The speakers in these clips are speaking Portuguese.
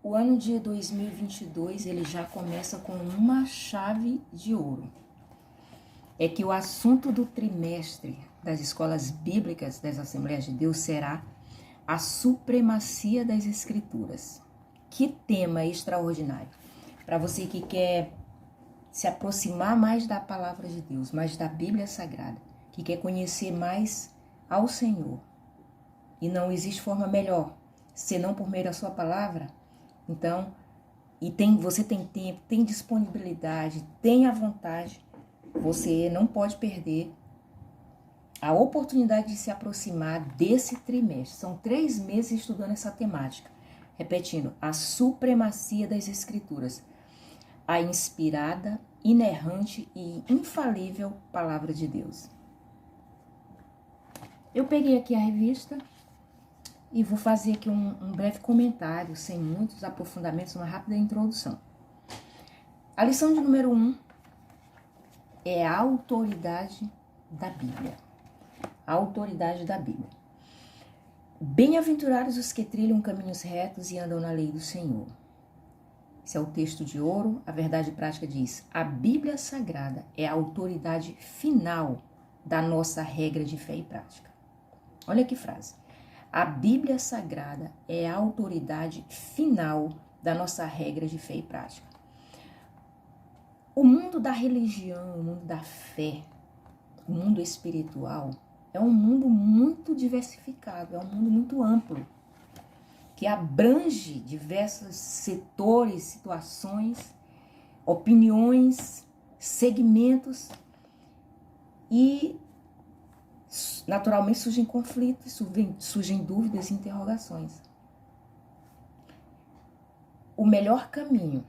O ano de 2022, ele já começa com uma chave de ouro. É que o assunto do trimestre das escolas bíblicas das Assembleias de Deus será a supremacia das Escrituras. Que tema extraordinário! Para você que quer se aproximar mais da palavra de Deus, mais da Bíblia Sagrada, que quer conhecer mais ao Senhor. E não existe forma melhor, senão por meio da sua palavra. Então, você tem tempo, tem disponibilidade, tem a vontade, você não pode perder a oportunidade de se aproximar desse trimestre. São 3 meses estudando essa temática. Repetindo, a supremacia das Escrituras, a inspirada, inerrante e infalível palavra de Deus. Eu peguei aqui a revista e vou fazer aqui um breve comentário, sem muitos aprofundamentos, uma rápida introdução. A lição de número 1 é a autoridade da Bíblia. A autoridade da Bíblia. Bem-aventurados os que trilham caminhos retos e andam na lei do Senhor. Esse é o texto de ouro. A verdade prática diz: a Bíblia Sagrada é a autoridade final da nossa regra de fé e prática. Olha que frase. A Bíblia Sagrada é a autoridade final da nossa regra de fé e prática. O mundo da religião, o mundo da fé, o mundo espiritual é um mundo muito diversificado, é um mundo muito amplo, que abrange diversos setores, situações, opiniões, segmentos e naturalmente surgem conflitos, surgem dúvidas e interrogações. O melhor caminho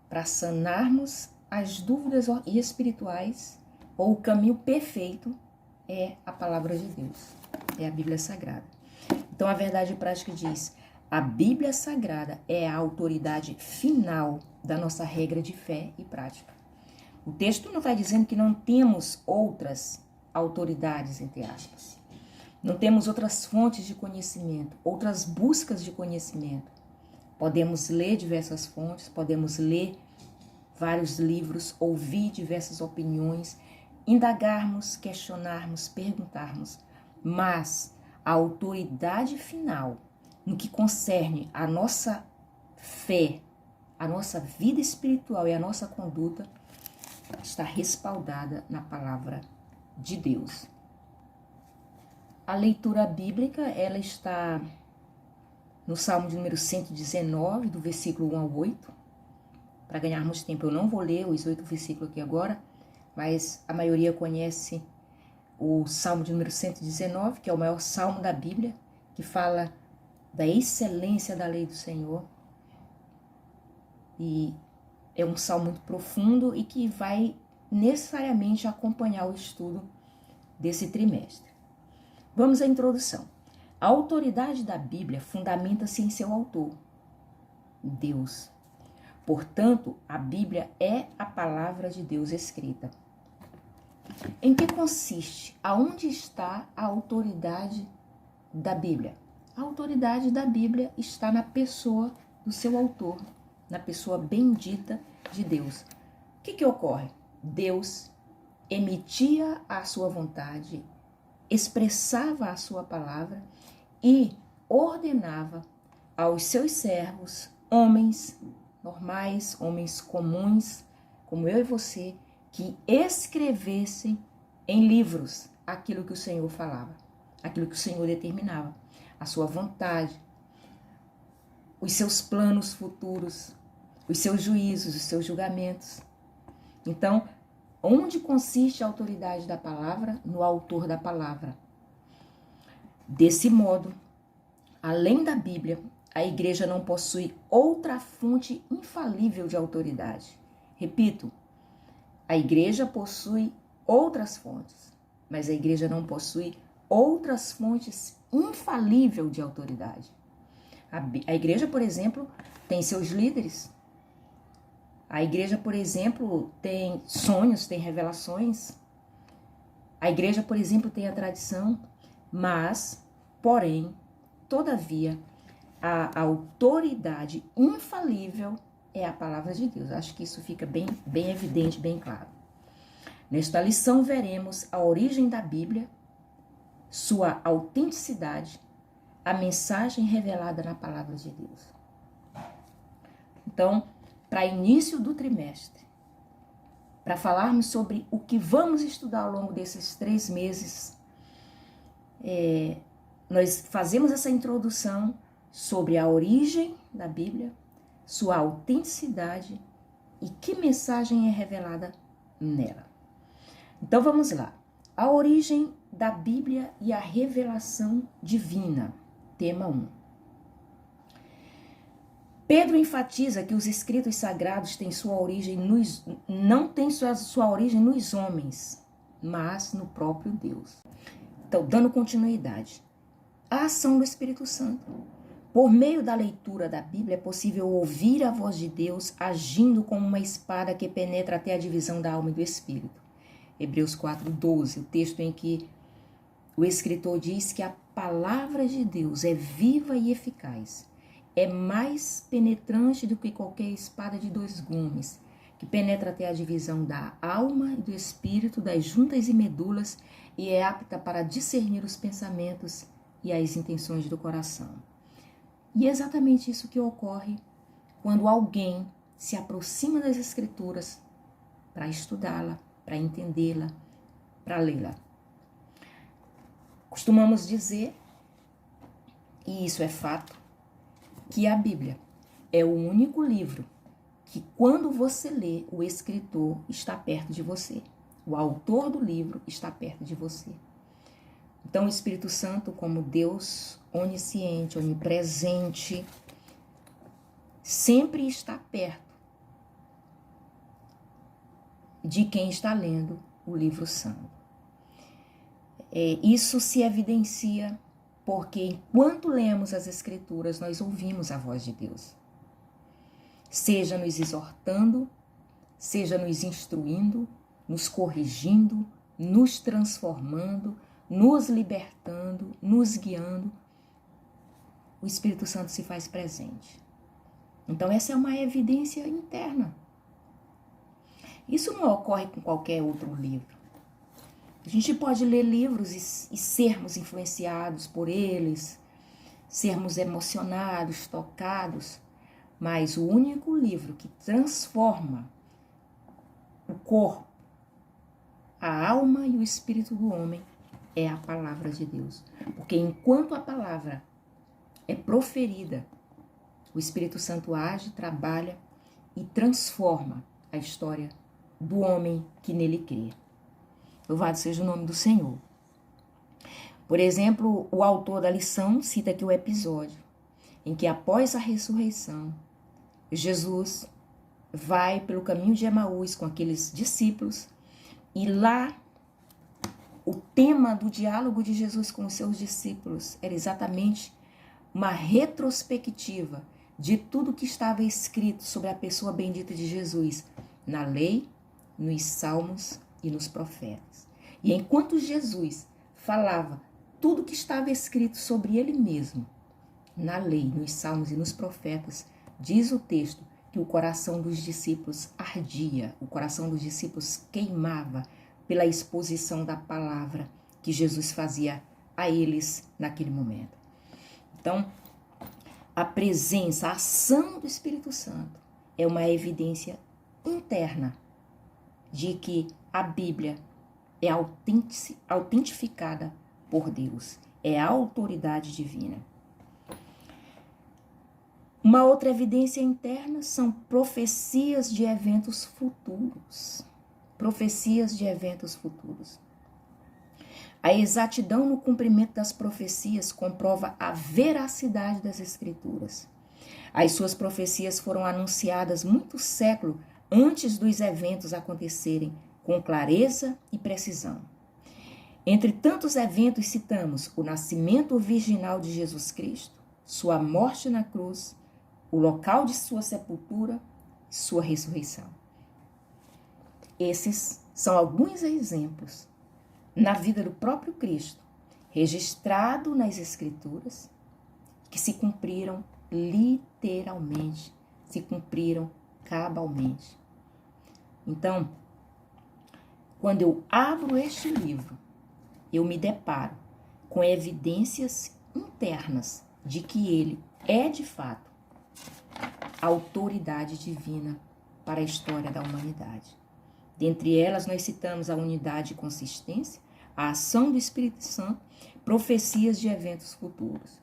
para sanarmos as dúvidas espirituais, ou o caminho perfeito, é a palavra de Deus, é a Bíblia Sagrada. Então a verdade prática diz: a Bíblia Sagrada é a autoridade final da nossa regra de fé e prática. O texto não está dizendo que não temos outras autoridades, entre aspas. Não temos outras fontes de conhecimento, outras buscas de conhecimento. Podemos ler diversas fontes, podemos ler vários livros, ouvir diversas opiniões, indagarmos, questionarmos, perguntarmos. Mas a autoridade final, no que concerne a nossa fé, a nossa vida espiritual e a nossa conduta, está respaldada na palavra de Deus. A leitura bíblica, ela está no Salmo de número 119, do versículo 1 ao 8. Para ganharmos tempo, eu não vou ler os 8 versículos aqui agora, mas a maioria conhece o Salmo de número 119, que é o maior salmo da Bíblia, que fala da excelência da lei do Senhor. E é um salmo muito profundo e que vai necessariamente acompanhar o estudo desse trimestre. Vamos à introdução. A autoridade da Bíblia fundamenta-se em seu autor, Deus. Portanto, a Bíblia é a palavra de Deus escrita. Em que consiste? Aonde está a autoridade da Bíblia? A autoridade da Bíblia está na pessoa do seu autor, na pessoa bendita de Deus. O que ocorre? Deus emitia a sua vontade, expressava a sua palavra e ordenava aos seus servos, homens normais, homens comuns, como eu e você, que escrevessem em livros aquilo que o Senhor falava, aquilo que o Senhor determinava, a sua vontade, os seus planos futuros, os seus juízos, os seus julgamentos. Então, onde consiste a autoridade da palavra? No autor da palavra. Desse modo, além da Bíblia, a igreja não possui outra fonte infalível de autoridade. Repito, a igreja possui outras fontes, mas a igreja não possui outras fontes infalíveis de autoridade. A igreja, por exemplo, tem seus líderes. A igreja, por exemplo, tem sonhos, tem revelações. A igreja, por exemplo, tem a tradição, mas, porém, todavia, a autoridade infalível é a palavra de Deus. Acho que isso fica bem evidente, bem claro. Nesta lição veremos a origem da Bíblia, sua autenticidade, a mensagem revelada na palavra de Deus. Então, para início do trimestre, para falarmos sobre o que vamos estudar ao longo desses 3 meses, nós fazemos essa introdução sobre a origem da Bíblia, sua autenticidade e que mensagem é revelada nela. Então vamos lá. A origem da Bíblia e a revelação divina. Tema 1. Pedro enfatiza que os escritos sagrados têm não têm sua origem nos homens, mas no próprio Deus. Então, dando continuidade. A ação do Espírito Santo. Por meio da leitura da Bíblia é possível ouvir a voz de Deus agindo como uma espada que penetra até a divisão da alma e do espírito. Hebreus 4:12, o texto em que o escritor diz que a palavra de Deus é viva e eficaz, é mais penetrante do que qualquer espada de 2 gumes, que penetra até a divisão da alma e do espírito, das juntas e medulas, e é apta para discernir os pensamentos e as intenções do coração. E é exatamente isso que ocorre quando alguém se aproxima das Escrituras para estudá-la, para entendê-la, para lê-la. Costumamos dizer, e isso é fato, que a Bíblia é o único livro que, quando você lê, o escritor está perto de você. O autor do livro está perto de você. Então, o Espírito Santo, como Deus onisciente, onipresente, sempre está perto de quem está lendo o livro santo. Isso se evidencia porque, enquanto lemos as Escrituras, nós ouvimos a voz de Deus. Seja nos exortando, seja nos instruindo, nos corrigindo, nos transformando, nos libertando, nos guiando, o Espírito Santo se faz presente. Então, essa é uma evidência interna. Isso não ocorre com qualquer outro livro. A gente pode ler livros e sermos influenciados por eles, sermos emocionados, tocados, mas o único livro que transforma o corpo, a alma e o espírito do homem é a palavra de Deus. Porque enquanto a palavra é proferida, o Espírito Santo age, trabalha e transforma a história do homem que nele crê. Louvado seja o nome do Senhor. Por exemplo, o autor da lição cita aqui o episódio em que, após a ressurreição, Jesus vai pelo caminho de Emaús com aqueles discípulos e lá o tema do diálogo de Jesus com os seus discípulos era exatamente uma retrospectiva de tudo que estava escrito sobre a pessoa bendita de Jesus na lei, nos salmos e nos profetas. E enquanto Jesus falava tudo que estava escrito sobre ele mesmo, na lei, nos salmos e nos profetas, diz o texto que o coração dos discípulos ardia, o coração dos discípulos queimava pela exposição da palavra que Jesus fazia a eles naquele momento. Então, a presença, a ação do Espírito Santo é uma evidência interna de que a Bíblia é autentificada por Deus, é a autoridade divina. Uma outra evidência interna são profecias de eventos futuros. Profecias de eventos futuros. A exatidão no cumprimento das profecias comprova a veracidade das Escrituras. As suas profecias foram anunciadas muitos séculos antes dos eventos acontecerem, com clareza e precisão. Entre tantos eventos citamos o nascimento virginal de Jesus Cristo, sua morte na cruz, o local de sua sepultura e sua ressurreição. Esses são alguns exemplos na vida do próprio Cristo, registrado nas Escrituras, que se cumpriram literalmente, se cumpriram cabalmente. Então, quando eu abro este livro, eu me deparo com evidências internas de que ele é, de fato, a autoridade divina para a história da humanidade. Dentre elas, nós citamos a unidade e consistência, a ação do Espírito Santo, profecias de eventos futuros.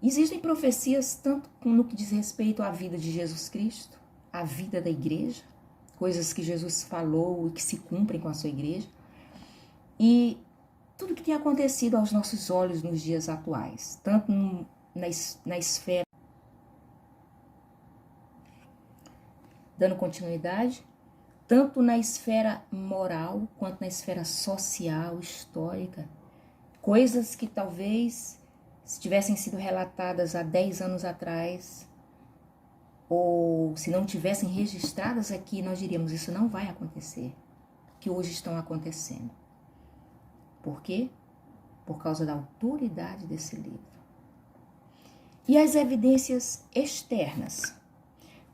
Existem profecias tanto no que diz respeito à vida de Jesus Cristo, à vida da igreja, coisas que Jesus falou e que se cumprem com a sua igreja, e tudo que tem acontecido aos nossos olhos nos dias atuais, tanto na esfera, dando continuidade, tanto na esfera moral quanto na esfera social, histórica, coisas que talvez, se tivessem sido relatadas há 10 anos atrás, ou se não tivessem registradas aqui, nós diríamos, isso não vai acontecer, que hoje estão acontecendo. Por quê? Por causa da autoridade desse livro. E as evidências externas?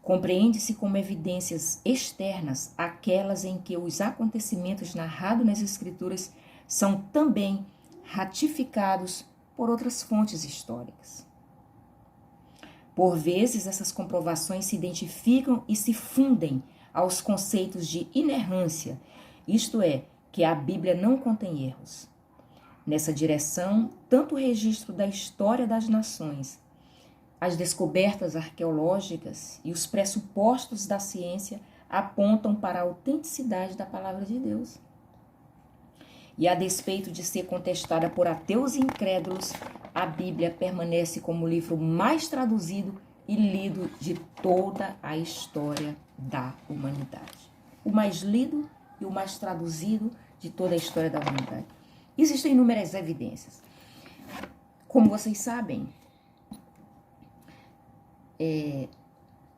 Compreende-se como evidências externas aquelas em que os acontecimentos narrados nas Escrituras são também ratificados por outras fontes históricas. Por vezes, essas comprovações se identificam e se fundem aos conceitos de inerrância, isto é, que a Bíblia não contém erros. Nessa direção, tanto o registro da história das nações, as descobertas arqueológicas e os pressupostos da ciência apontam para a autenticidade da palavra de Deus. E a despeito de ser contestada por ateus e incrédulos, a Bíblia permanece como o livro mais traduzido e lido de toda a história da humanidade. O mais lido e o mais traduzido de toda a história da humanidade. Existem inúmeras evidências. Como vocês sabem,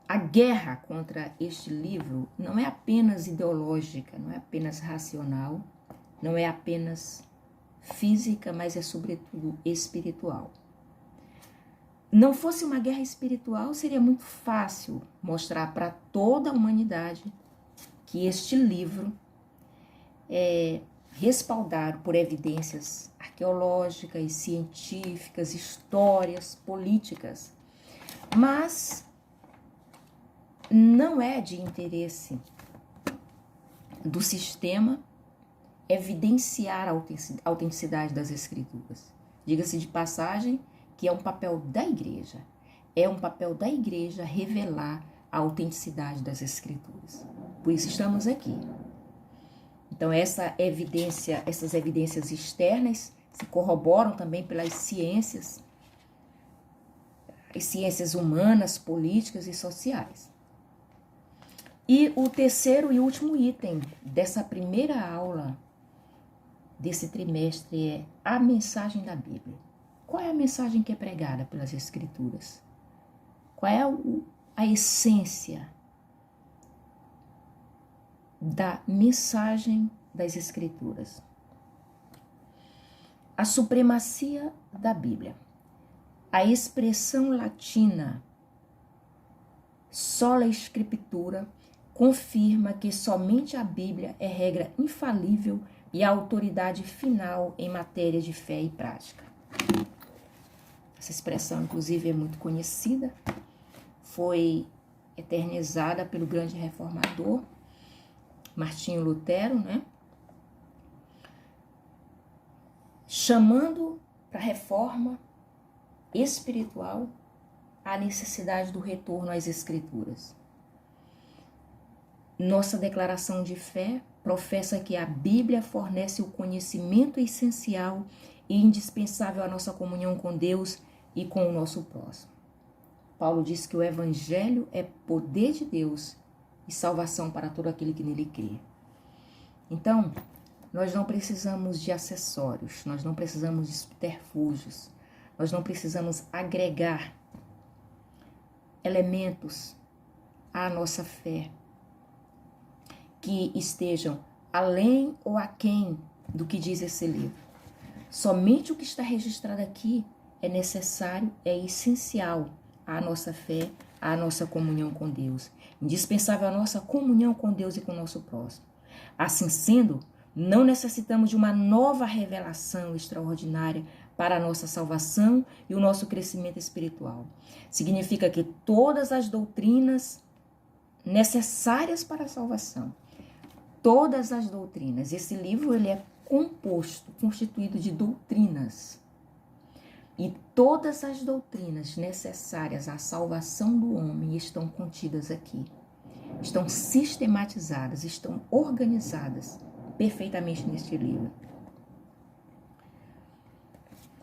a guerra contra este livro não é apenas ideológica, não é apenas racional, não é apenas física, mas é sobretudo espiritual. Não fosse uma guerra espiritual, seria muito fácil mostrar para toda a humanidade que este livro é respaldado por evidências arqueológicas, científicas, histórias, políticas. Mas não é de interesse do sistema evidenciar a autenticidade das Escrituras. Diga-se de passagem que é um papel da igreja. É um papel da igreja revelar a autenticidade das Escrituras. Por isso estamos aqui. Então essas evidências externas se corroboram também pelas ciências, as ciências humanas, políticas e sociais. E o terceiro e último item dessa primeira aula desse trimestre é a mensagem da Bíblia. Qual é a mensagem que é pregada pelas Escrituras? Qual é a essência da mensagem das Escrituras? A supremacia da Bíblia. A expressão latina sola Scriptura confirma que somente a Bíblia é regra infalível e a autoridade final em matéria de fé e prática. Essa expressão, inclusive, é muito conhecida, foi eternizada pelo grande reformador Martinho Lutero, né? Chamando para a reforma espiritual a necessidade do retorno às Escrituras. Nossa declaração de fé professa que a Bíblia fornece o conhecimento essencial e indispensável à nossa comunhão com Deus e com o nosso próximo. Paulo diz que o Evangelho é poder de Deus e salvação para todo aquele que nele crê. Então, nós não precisamos de acessórios, nós não precisamos de subterfúgios, nós não precisamos agregar elementos à nossa fé que estejam além ou aquém do que diz esse livro. Somente o que está registrado aqui é necessário, é essencial à nossa fé, à nossa comunhão com Deus. Indispensável à nossa comunhão com Deus e com o nosso próximo. Assim sendo, não necessitamos de uma nova revelação extraordinária para a nossa salvação e o nosso crescimento espiritual. Significa que todas as doutrinas necessárias para a salvação, todas as doutrinas, esse livro ele é constituído de doutrinas. E todas as doutrinas necessárias à salvação do homem estão contidas aqui. Estão sistematizadas, estão organizadas perfeitamente neste livro.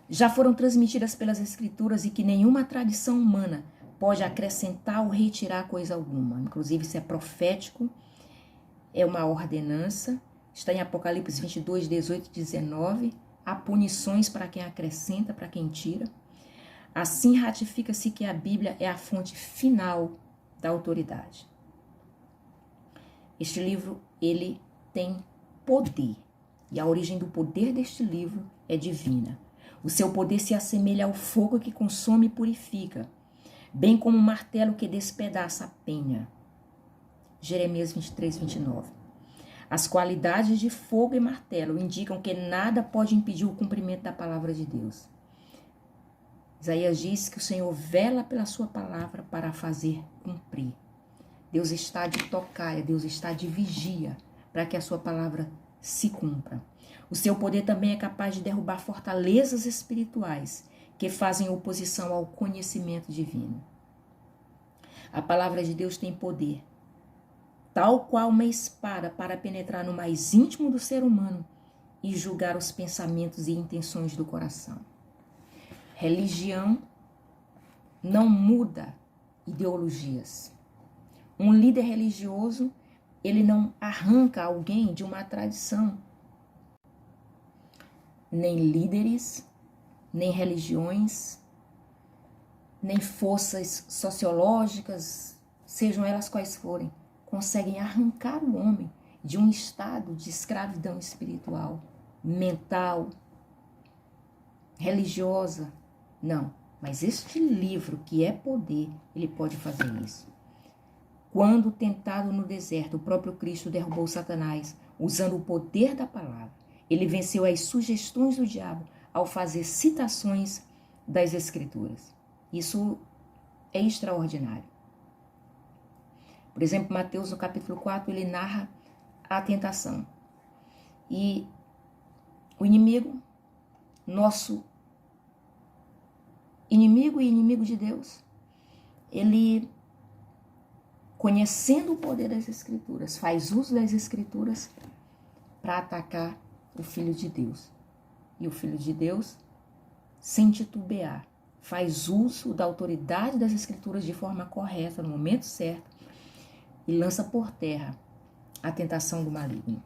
Já foram transmitidas pelas Escrituras e que nenhuma tradição humana pode acrescentar ou retirar coisa alguma. Inclusive, isso é profético, é uma ordenança. Está em Apocalipse 22, 18 e 19. Há punições para quem acrescenta, para quem tira. Assim, ratifica-se que a Bíblia é a fonte final da autoridade. Este livro, ele tem poder. E a origem do poder deste livro é divina. O seu poder se assemelha ao fogo que consome e purifica, bem como um martelo que despedaça a penha. Jeremias 23, 29. As qualidades de fogo e martelo indicam que nada pode impedir o cumprimento da palavra de Deus. Isaías diz que o Senhor vela pela sua palavra para a fazer cumprir. Deus está de tocaia, Deus está de vigia para que a sua palavra se cumpra. O seu poder também é capaz de derrubar fortalezas espirituais que fazem oposição ao conhecimento divino. A palavra de Deus tem poder, tal qual uma espada para penetrar no mais íntimo do ser humano e julgar os pensamentos e intenções do coração. Religião não muda ideologias. Um líder religioso, ele não arranca alguém de uma tradição. Nem líderes, nem religiões, nem forças sociológicas, sejam elas quais forem, conseguem arrancar o homem de um estado de escravidão espiritual, mental, religiosa. Não, mas este livro que é poder, ele pode fazer isso. Quando tentado no deserto, o próprio Cristo derrubou Satanás usando o poder da palavra. Ele venceu as sugestões do diabo ao fazer citações das Escrituras. Isso é extraordinário. Por exemplo, Mateus, no capítulo 4, ele narra a tentação. E o inimigo, nosso inimigo e inimigo de Deus, ele, conhecendo o poder das Escrituras, faz uso das Escrituras para atacar o Filho de Deus. E o Filho de Deus, sem titubear, faz uso da autoridade das Escrituras de forma correta, no momento certo, e lança por terra a tentação do maligno.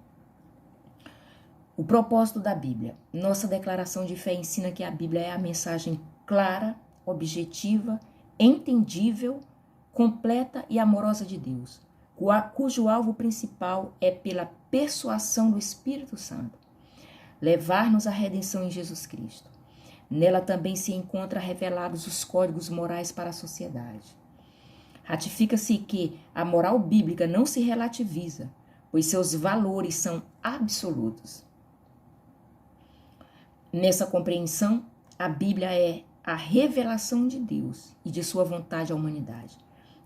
O propósito da Bíblia. Nossa declaração de fé ensina que a Bíblia é a mensagem clara, objetiva, entendível, completa e amorosa de Deus, cujo alvo principal é pela persuasão do Espírito Santo levar-nos à redenção em Jesus Cristo. Nela também se encontram revelados os códigos morais para a sociedade. Ratifica-se que a moral bíblica não se relativiza, pois seus valores são absolutos. Nessa compreensão, a Bíblia é a revelação de Deus e de sua vontade à humanidade.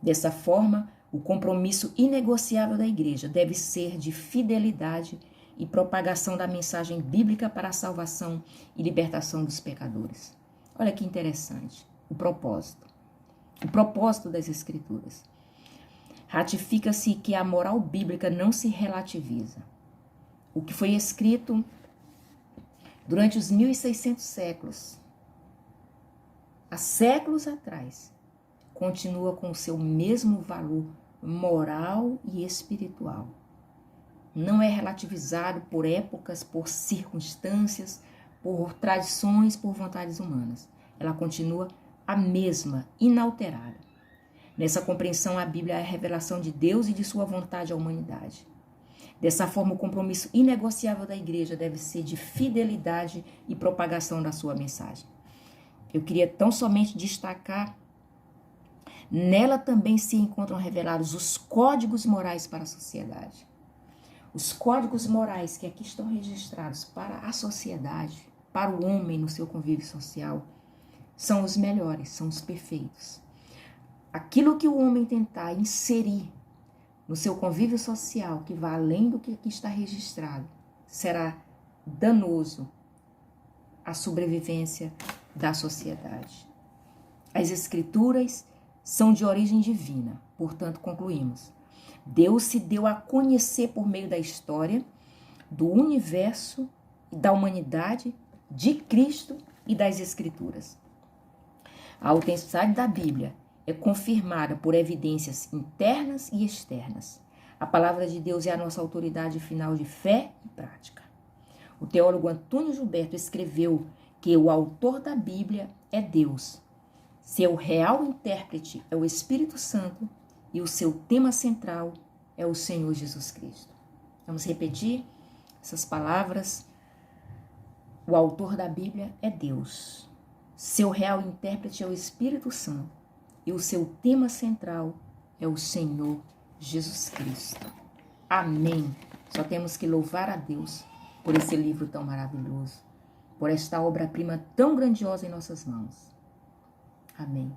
Dessa forma, o compromisso inegociável da Igreja deve ser de fidelidade e propagação da mensagem bíblica para a salvação e libertação dos pecadores. Olha que interessante, o propósito das Escrituras. Ratifica-se que a moral bíblica não se relativiza. O que foi escrito durante os 1600 séculos, há séculos atrás, continua com o seu mesmo valor moral e espiritual. Não é relativizado por épocas, por circunstâncias, por tradições, por vontades humanas. Ela continua a mesma, inalterada. Nessa compreensão, a Bíblia é a revelação de Deus e de sua vontade à humanidade. Dessa forma, o compromisso inegociável da Igreja deve ser de fidelidade e propagação da sua mensagem. Eu queria tão somente destacar, nela também se encontram revelados os códigos morais para a sociedade. Os códigos morais que aqui estão registrados para a sociedade, para o homem no seu convívio social, são os melhores, são os perfeitos. Aquilo que o homem tentar inserir no seu convívio social, que vá além do que aqui está registrado, será danoso à sobrevivência da sociedade. As Escrituras são de origem divina, portanto, concluímos. Deus se deu a conhecer por meio da história, do universo, da humanidade, de Cristo e das Escrituras. A autenticidade da Bíblia é confirmada por evidências internas e externas. A palavra de Deus é a nossa autoridade final de fé e prática. O teólogo Antônio Gilberto escreveu que o autor da Bíblia é Deus. Seu real intérprete é o Espírito Santo e o seu tema central é o Senhor Jesus Cristo. Vamos repetir essas palavras. O autor da Bíblia é Deus. Seu real intérprete é o Espírito Santo e o seu tema central é o Senhor Jesus Cristo. Amém. Só temos que louvar a Deus por esse livro tão maravilhoso, por esta obra-prima tão grandiosa em nossas mãos. Amém.